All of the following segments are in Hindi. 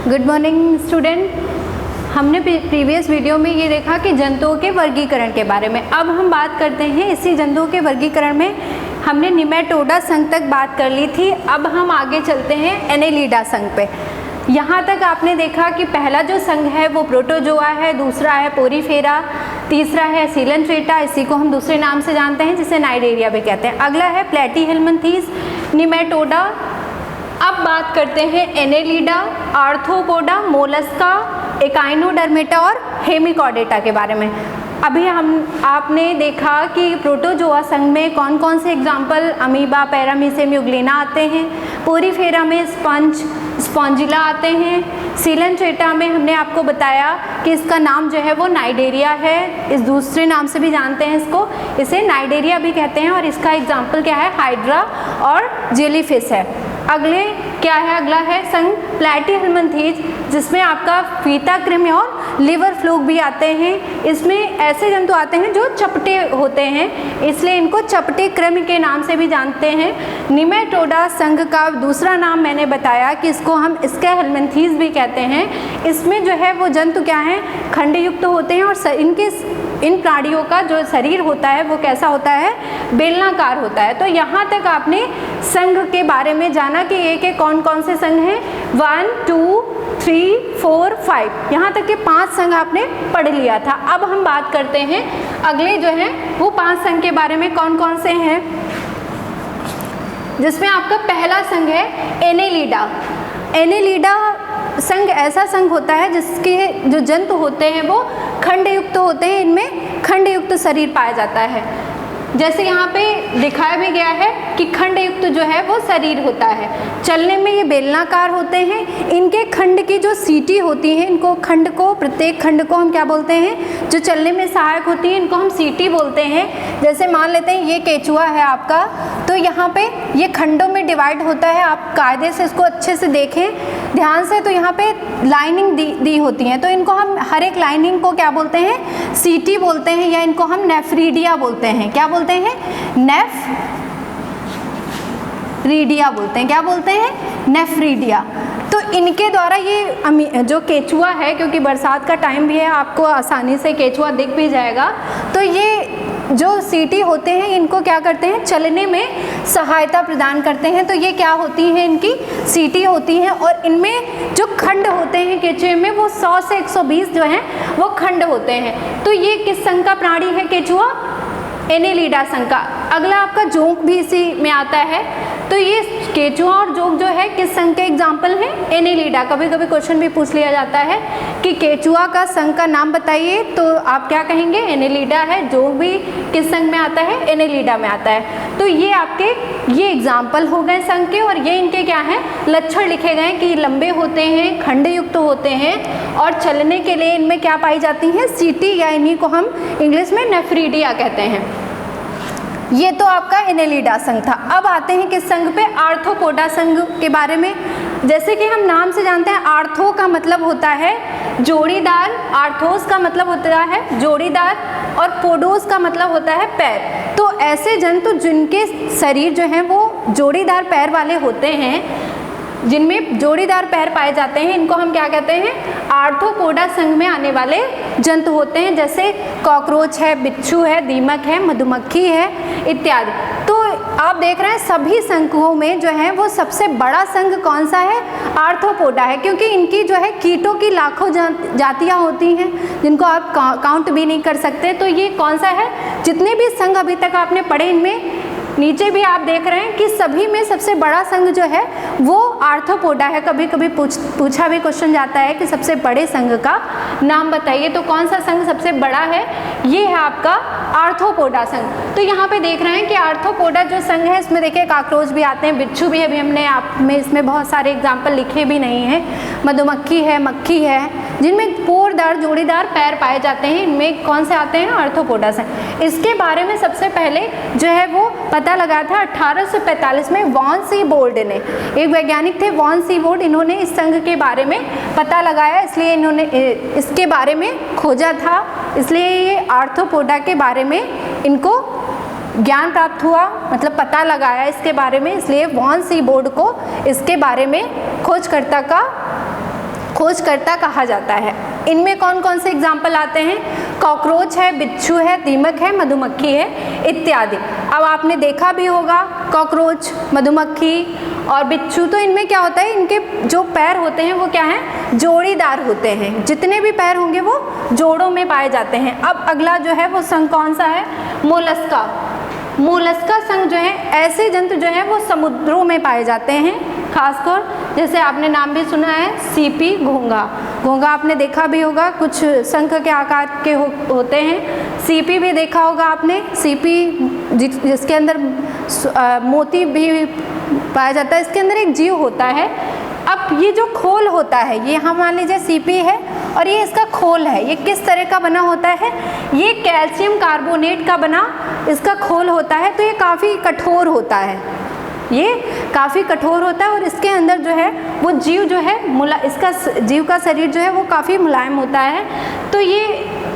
Good morning student. हमने प्रीवियस वीडियो में ये देखा कि जंतुओं के वर्गीकरण के बारे में। अब हम बात करते हैं इसी जंतुओं के वर्गीकरण में हमने निमेटोडा संघ तक बात कर ली थी। अब हम आगे चलते हैं एनेलिडा संघ पे। यहाँ तक आपने देखा कि पहला जो संघ है वो प्रोटोजोआ है, दूसरा है पोरीफेरा, तीसरा है सीलेंट्रेटा, इसी को हम दूसरे नाम से जानते हैं जिसे नाइडेरिया भी कहते हैं। अगला है प्लेटीहेल्मिन्थीस निमेटोडा। अब बात करते हैं एनेलिडा, आर्थ्रोपोडा, मोलस्का, एकाइनोडर्मेटा और हेमिकॉर्डेटा के बारे में। अभी आपने देखा कि प्रोटोजोआ संघ में कौन कौन से एग्जाम्पल अमीबा, पैरामीशियम, यूग्लिना आते हैं। पोरीफेरा में स्पॉन्जिला आते हैं। सीलेंट्रेटा में हमने आपको बताया कि इसका नाम जो है वो नाइडेरिया है, इस दूसरे नाम से भी जानते हैं इसको, इसे नाइडेरिया भी कहते हैं। और इसका एग्जाम्पल क्या है, हाइड्रा और जेलीफिश है। अगले क्या है, अगला है संघ प्लेटीहेल्मिन्थीस, जिसमें आपका फीता कृमि और लिवर फ्लूक भी आते हैं। इसमें ऐसे जंतु आते हैं जो चपटे होते हैं, इसलिए इनको चपटे कृमि के नाम से भी जानते हैं। निमेटोडा संघ का दूसरा नाम मैंने बताया कि इसको हम स्केहेल्मिन्थीस भी कहते हैं। इसमें जो है वो जंतु क्या हैं, खंडयुक्त होते हैं और इन प्राणियों का जो शरीर होता है वो कैसा होता है, बेलनाकार होता है। तो यहाँ तक आपने संघ के बारे में जाना कि एक कौन कौन से संघ हैं, 1, 2, 3, 4, 5, यहाँ तक के 5 संघ आपने पढ़ लिया था। अब हम बात करते हैं अगले जो हैं वो 5 संघ के बारे में, कौन कौन से हैं, जिसमें आपका पहला संघ है एनेलिडा। एनेलिडा संघ ऐसा संघ होता है जिसके जो जंतु होते हैं वो खंडयुक्त होते हैं, इनमें खंडयुक्त शरीर पाया जाता है। जैसे यहाँ पे दिखाया भी गया है कि खंडयुक्त जो है वो शरीर होता है, चलने में ये बेलनाकार होते हैं। इनके खंड की जो सीटी होती है, इनको खंड को, प्रत्येक खंड को हम क्या बोलते हैं, जो चलने में सहायक होती है, इनको हम सीटी बोलते हैं। जैसे मान लेते हैं ये केचुआ है आपका, तो यहाँ पे ये खंडों में डिवाइड होता है। आप कायदे से इसको अच्छे से देखें ध्यान से, तो यहाँ पे लाइनिंग दी होती हैं, तो इनको हम हर एक लाइनिंग को क्या बोलते हैं, सीटी बोलते हैं, या इनको हम नेफ्रीडिया बोलते हैं। क्या बोलते हैं, नेफ्रीडिया बोलते हैं। क्या बोलते हैं, नेफ्रीडिया। तो इनके द्वारा ये जो केचुआ है, क्योंकि बरसात का टाइम भी है, आपको आसानी से केचुआ दिख भी जाएगा, तो ये जो सीटी होते हैं इनको क्या करते हैं, चलने में सहायता प्रदान करते हैं। तो ये क्या होती हैं, इनकी सीटी होती हैं। और इनमें जो खंड होते हैं केचुए में वो 100 से 120 जो हैं वो खंड होते हैं। तो ये किस संघ का प्राणी है केचुआ, एनेलिडा संघ का। अगला आपका जोंक भी इसी में आता है। तो ये केचुआ और जोंक जो है किस संघ के एग्जाम्पल हैं, एनेलिडा। कभी कभी क्वेश्चन भी पूछ लिया जाता है कि केचुआ का संघ का नाम बताइए, तो आप क्या कहेंगे, एनेलिडा है। जोंक भी किस संघ में आता है, एनेलिडा में आता है। तो ये आपके ये एग्जाम्पल हो गए संघ के, और ये इनके क्या हैं, लक्षण लिखे गए कि लंबे होते हैं, खंडयुक्त होते हैं, और चलने के लिए इनमें क्या पाई जाती हैं, सीटी, या इन्हीं को हम इंग्लिश में नेफ्रीडिया कहते हैं। ये तो आपका एनेलिडा संघ था। अब आते हैं किस संघ पे, आर्थ्रोपोडा संघ के बारे में। जैसे कि हम नाम से जानते हैं, आर्थो का मतलब होता है जोड़ीदार, आर्थोस का मतलब होता है जोड़ीदार, और पोडोस का मतलब होता है पैर। तो ऐसे जंतु जिनके शरीर जो हैं वो जोड़ीदार पैर वाले होते हैं, जिनमें जोड़ीदार पैर पाए जाते हैं, इनको हम क्या कहते हैं, आर्थ्रोपोडा संघ में आने वाले जंतु होते हैं। जैसे कॉकरोच है, बिच्छू है, दीमक है, मधुमक्खी है इत्यादि। तो आप देख रहे हैं सभी संघों में जो है वो सबसे बड़ा संघ कौन सा है, आर्थ्रोपोडा है, क्योंकि इनकी जो है कीटों की लाखों जातियाँ होती हैं जिनको आप काउंट भी नहीं कर सकते। तो ये कौन सा है, जितने भी संघ अभी तक आपने पढ़े इनमें नीचे भी आप देख रहे हैं कि सभी में सबसे बड़ा संघ जो है वो आर्थ्रोपोडा है। कभी कभी पूछा भी क्वेश्चन जाता है कि सबसे बड़े संघ का नाम बताइए, तो कौन सा संघ सबसे बड़ा है, ये है आपका आर्थ्रोपोडा संघ। तो यहाँ पे देख रहे हैं कि आर्थ्रोपोडा जो संघ है इसमें देखिए कॉकरोच भी आते हैं, बिच्छू भी है, अभी हमने आप में इसमें बहुत सारे एग्जाम्पल लिखे भी नहीं हैं, मधुमक्खी है, मक्खी है, जिनमें पोरदार जोड़ीदार पैर पाए जाते हैं, इनमें कौन से आते हैं, आर्थ्रोपोडा संघ। इसके बारे में सबसे पहले जो है वो पता लगाया था 1845 में वॉन सीबोर्ड ने, एक वैज्ञानिक थे वॉन सीबोर्ड, इन्होंने इस संघ के बारे में पता लगाया, इसलिए इन्होंने इसके बारे में खोजा था, इसलिए ये आर्थ्रोपोडा के बारे में इनको ज्ञान प्राप्त हुआ, मतलब पता लगाया इसके बारे में, इसलिए वॉन सीबोर्ड को इसके बारे में खोजकर्ता का खोजकर्ता कहा जाता है। इनमें कौन कौन से एग्जाम्पल आते हैं? कॉकरोच है, बिच्छू है, दीमक है, मधुमक्खी है इत्यादि। अब आपने देखा भी होगा कॉकरोच, मधुमक्खी और बिच्छू, तो इनमें क्या होता है, इनके जो पैर होते हैं वो क्या हैं, जोड़ीदार होते हैं। जितने भी पैर होंगे वो जोड़ों में पाए जाते हैं। अब अगला जो है वो संघ कौन सा है? मोलस्का। मोलस्का संघ जो है ऐसे जंतु जो है वो समुद्रों में पाए जाते हैं, खासकर जैसे आपने नाम भी सुना है सीपी, घोंघा। घोंघा आपने देखा भी होगा, कुछ शंख के आकार के होते हैं। सीपी भी देखा होगा आपने, सीपी जिसके अंदर मोती भी पाया जाता है। इसके अंदर एक जीव होता है। अब ये जो खोल होता है, ये हम मान लीजिए सीपी है और ये इसका खोल है, ये किस तरह का बना होता है? ये कैल्शियम कार्बोनेट का बना इसका खोल होता है। तो ये काफ़ी कठोर होता है, ये काफ़ी कठोर होता है और इसके अंदर जो है वो जीव जो है इसका जीव का शरीर जो है वो काफ़ी मुलायम होता है। तो ये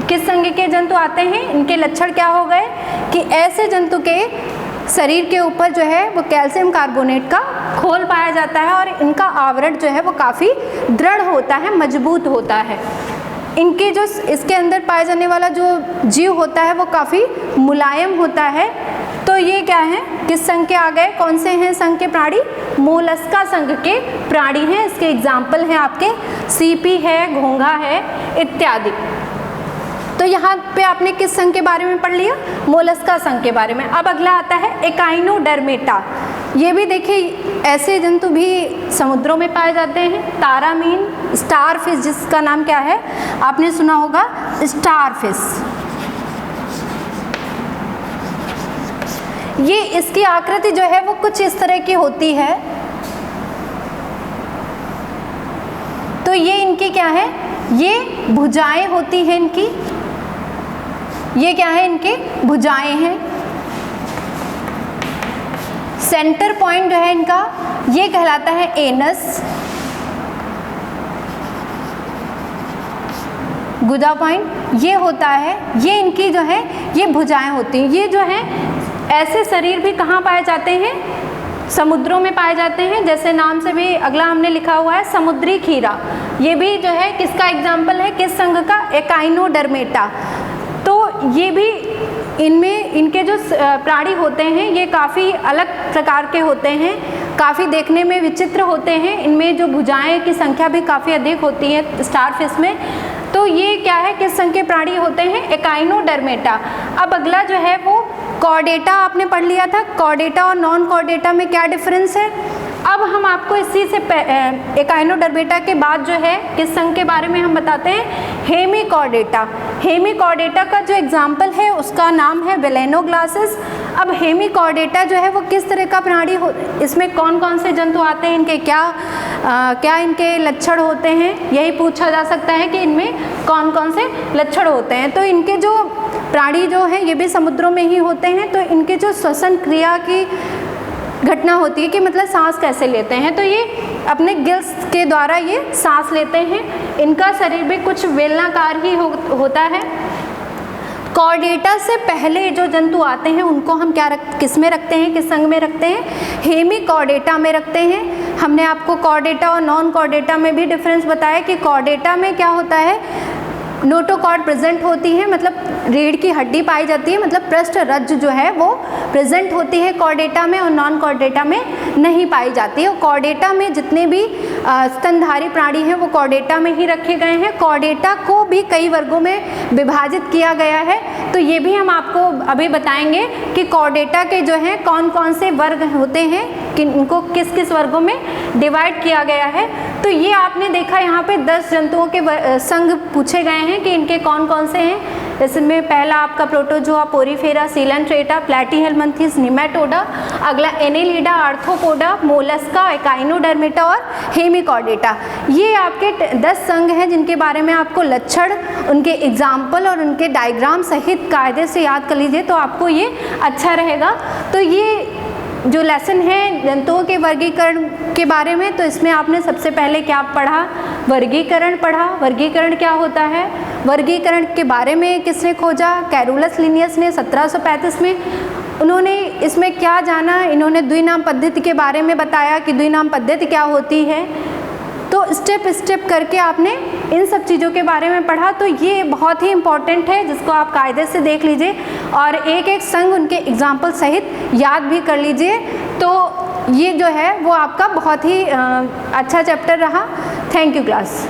किस संघ के जंतु आते हैं? इनके लक्षण क्या हो गए कि ऐसे जंतु के शरीर के ऊपर जो है वो कैल्शियम कार्बोनेट का खोल पाया जाता है और इनका आवरण जो है वो काफ़ी दृढ़ होता है, मजबूत होता है। इनके जो इसके अंदर पाए जाने वाला जो जीव होता है वो काफ़ी मुलायम होता है। तो ये क्या है, किस संघ के आ गए? कौन से हैं संघ के प्राणी? मोलस्का संघ के प्राणी हैं। इसके एग्जाम्पल हैं आपके सीपी है, घोंघा है इत्यादि। तो यहाँ पे आपने किस संघ के बारे में पढ़ लिया? मोलस्का संघ के बारे में। अब अगला आता है एकाइनोडर्मेटा। ये भी देखिए ऐसे जंतु भी समुद्रों में पाए जाते हैं। तारामीन, स्टारफिश जिसका नाम क्या है आपने सुना होगा, स्टारफिश। ये इसकी आकृति जो है वो कुछ इस तरह की होती है। तो ये इनकी क्या है, ये भुजाएं होती हैं इनकी। ये क्या है, इनके भुजाएं हैं। सेंटर पॉइंट जो है इनका ये कहलाता है एनस। गुदा पॉइंट ये होता है, ये इनकी जो है ये भुजाएं होती हैं। ये जो है ऐसे शरीर भी कहाँ पाए जाते हैं? समुद्रों में पाए जाते हैं। जैसे नाम से भी अगला हमने लिखा हुआ है समुद्री खीरा। ये भी जो है किसका एग्जाम्पल है, किस संघ का? एकाइनोडर्मेटा। तो ये भी इनमें इनके जो प्राणी होते हैं ये काफ़ी अलग प्रकार के होते हैं, काफ़ी देखने में विचित्र होते हैं। इनमें जो भुजाएं की संख्या भी काफ़ी अधिक होती है स्टारफिश में। तो ये क्या है, किस संघ के प्राणी होते हैं? एकाइनोडर्मेटा। अब अगला जो है वो कॉर्डेटा आपने पढ़ लिया था। कॉर्डेटा और नॉन कॉर्डेटा में क्या डिफरेंस है? अब हम आपको इसी से एकाइनोडर्मेटा के बाद जो है किस संघ के बारे में हम बताते हैं, हेमिकॉर्डेटा। हेमिकॉर्डेटा का जो एग्जाम्पल है उसका नाम है वेलेनोग्लासिस। अब हेमिकॉर्डेटा जो है वो किस तरह का प्राणी हो, इसमें कौन कौन से जंतु आते हैं, इनके क्या इनके लक्षण होते हैं, यही पूछा जा सकता है कि इनमें कौन कौन से लक्षण होते हैं। तो इनके जो प्राणी जो हैं ये भी समुद्रों में ही होते हैं। तो इनके जो श्वसन क्रिया की घटना होती है कि मतलब सांस कैसे लेते हैं, तो ये अपने गिल्स के द्वारा ये सांस लेते हैं। इनका शरीर भी कुछ बेलनाकार ही होता है। कॉर्डेटा से पहले जो जंतु आते हैं उनको हम किस में रखते हैं, किस संघ में रखते हैं? हेमिकॉर्डेटा में रखते हैं। हमने आपको कॉर्डेटा और नॉन कॉर्डेटा में भी डिफरेंस बताया कि कॉर्डेटा में क्या होता है, नोटोकॉर्ड प्रेजेंट होती है, मतलब रीढ़ की हड्डी पाई जाती है, मतलब पृष्ठ रज्जु जो है वो प्रेजेंट होती है कॉर्डेटा में, और नॉन कॉर्डेटा में नहीं पाई जाती है। और कॉर्डेटा में जितने भी स्तनधारी प्राणी हैं वो कॉर्डेटा में ही रखे गए हैं। कॉर्डेटा को भी कई वर्गों में विभाजित किया गया है। तो ये भी हम आपको अभी बताएंगे कि कॉर्डेटा के जो हैं कौन कौन से वर्ग होते हैं, कि इनको किस किस वर्गों में डिवाइड किया गया है। तो ये आपने देखा यहाँ पे 10 जंतुओं के संघ पूछे गए हैं कि इनके कौन कौन से हैं। इसमें पहला आपका प्रोटोजोआ, पोरीफेरा, सीलेंट्रेटा, प्लैटीहेलमिन्थेस, निमेटोडा। अगला एनेलिडा, आर्थ्रोपोडा, मोलस्का, एकाइनोडर्मेटा और हेमिकॉर्डेटा। ये आपके 10 संघ हैं जिनके बारे में आपको लक्षण, उनके एग्जाम्पल और उनके डायग्राम सहित कायदे से याद कर लीजिए तो आपको ये अच्छा रहेगा। तो ये जो लेसन है जंतुओं के वर्गीकरण के बारे में, तो इसमें आपने सबसे पहले क्या पढ़ा, वर्गीकरण पढ़ा। वर्गीकरण क्या होता है, वर्गीकरण के बारे में किसने खोजा, कैरोलस लिनियस ने 1735 में। उन्होंने इसमें क्या जाना, इन्होंने द्विनाम पद्धति के बारे में बताया कि द्विनाम पद्धति क्या होती है। तो स्टेप स्टेप करके आपने इन सब चीज़ों के बारे में पढ़ा, तो ये बहुत ही इम्पॉर्टेंट है जिसको आप कायदे से देख लीजिए और एक एक संग उनके एग्जाम्पल सहित याद भी कर लीजिए। तो ये जो है वो आपका बहुत ही अच्छा चैप्टर रहा। Thank you class.